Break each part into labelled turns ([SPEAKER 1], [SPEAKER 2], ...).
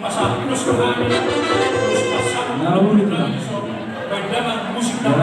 [SPEAKER 1] Masakit sa kami. Terus pasang
[SPEAKER 2] Nahuli ka.
[SPEAKER 1] Pwede naman musik na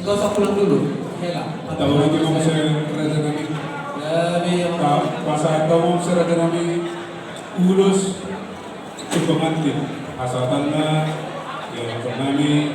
[SPEAKER 3] Gosok pulang dulu. Hela.
[SPEAKER 2] Tahu lagi mau saya kerja kami. Masa tahu saya kerja kami urus ke pengantin asalkan ya kami